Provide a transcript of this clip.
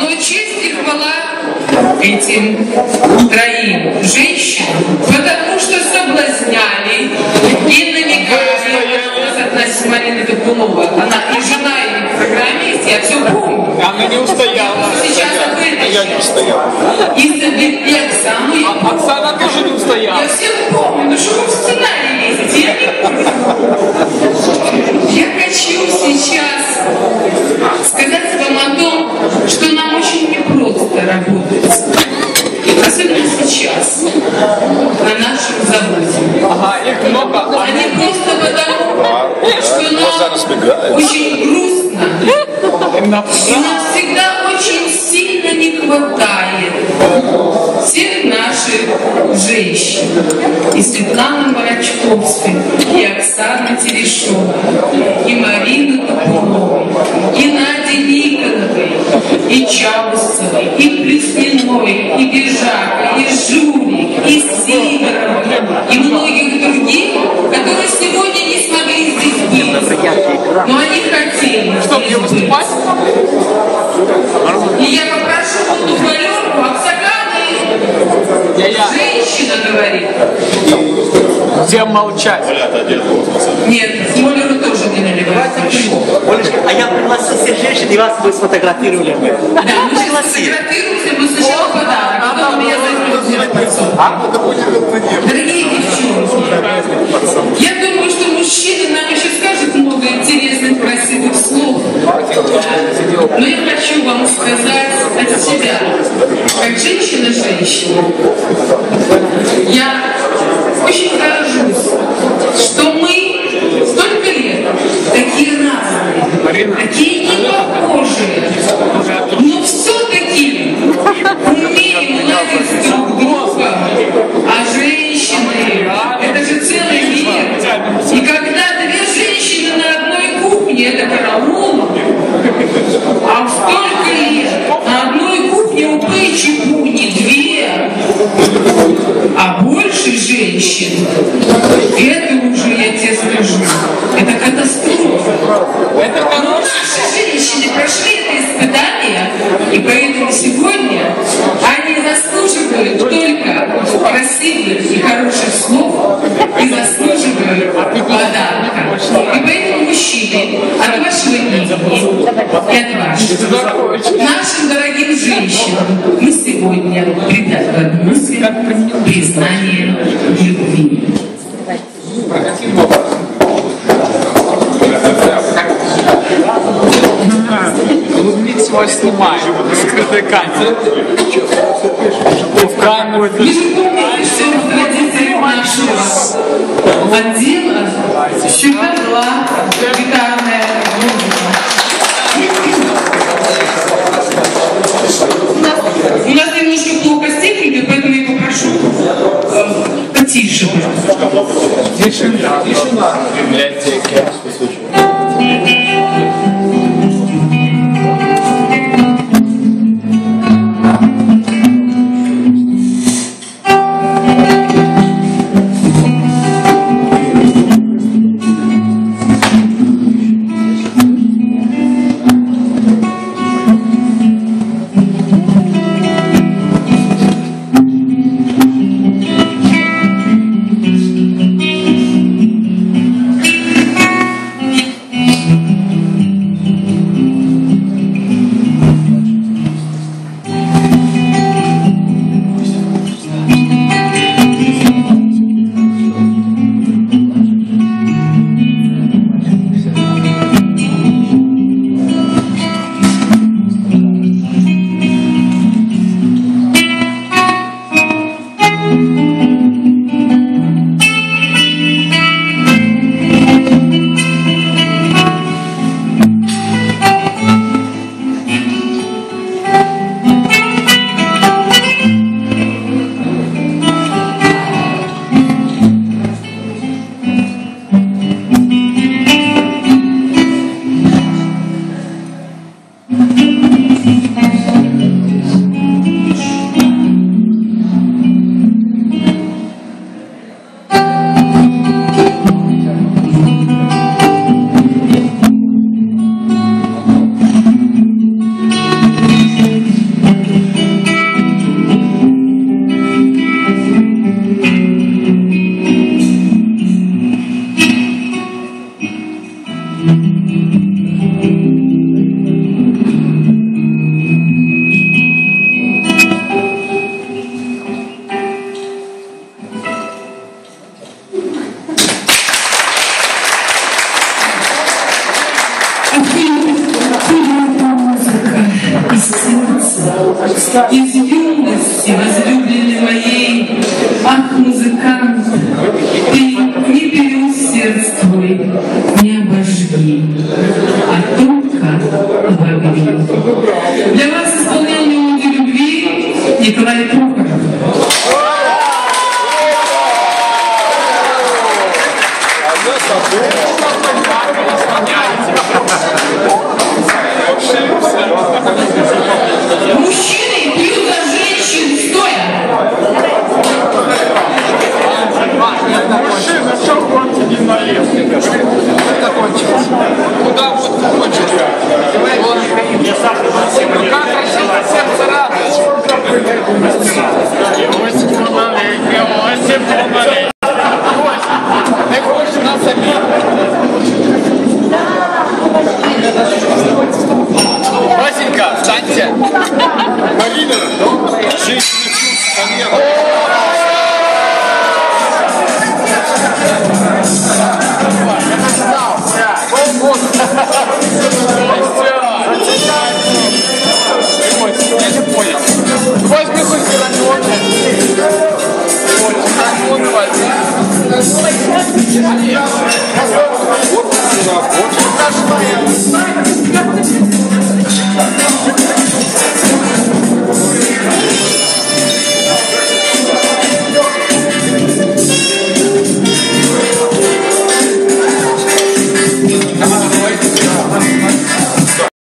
Но честь и хвала этим троим женщинам, потому что соблазняли и намекали. Относительно Марины Горбунова. Она и жена, и программист, я все помню. Она не устояла. Сейчас я не устояла. И Оксану. Оксана тоже не устояла. Я все помню, ну что вы в сценарий лезете, я не помню. Я хочу сейчас сказать вам о том, что нам очень непросто работать. Особенно сейчас, на нашем заводе. Ага, их много. А не просто потому, что нам очень грустно. И нам всегда очень сильно не хватает всех наших женщин. И Светланы Марачковской, и Оксаны Терешовой, и Марины Горбуновой, и Нади Никоновой, и Чаусовой, и Плюсниной, и Бежака, и Жулик, и Сидорова, и многих других, которые сегодня не смогли здесь быть. Но они хотели. Что, мне выступать? И я попрошу эту галерку Оксаганы. Женщина говорит. Где молчать? Нет, Смолеру тоже не наливать. Олечка, а я пригласил всех женщин, и вас мы сфотографировали. Да, мы сейчас сфотографируемся, мы сначала подарок, а потом меня займет Дорогие девчонки, я думаю, что мужчины нам еще скажут много интересных, красивых слов. Но я хочу вам сказать от себя, как женщина-женщина, я очень горжусь, что мы столько лет такие разные, такие не похожие, но все-таки умеем ладить друг друга, а женщины — это же целый мир. И когда две женщины на одной кухне — это караул, а столько лет на одной кухне у Пычепу не две, а больше женщин, это уже, я тебе скажу, это катастрофа. Но наши женщины прошли это испытание, и поэтому сегодня они заслуживают только красивых и хороших слов и заслуживают подарка. И поэтому, мужчины, от вашего имени и от вашего, нашим дорогим женщинам мы сегодня преподносим признание любви. Видите, вас снимаем. Скрытая камера. В камеру. И вы помните, что в традиции нашего отдела всегда была гитарная музыка. У нас немножко плохо с техникой, поэтому я попрошу потише. Тишина. В библиотеке. из юности возлюбленной моей. Ах, музыкант, ты не переусердствуй, не обожги, а только обогри. Для вас исполнял мелодию любви Николай Трубецкий.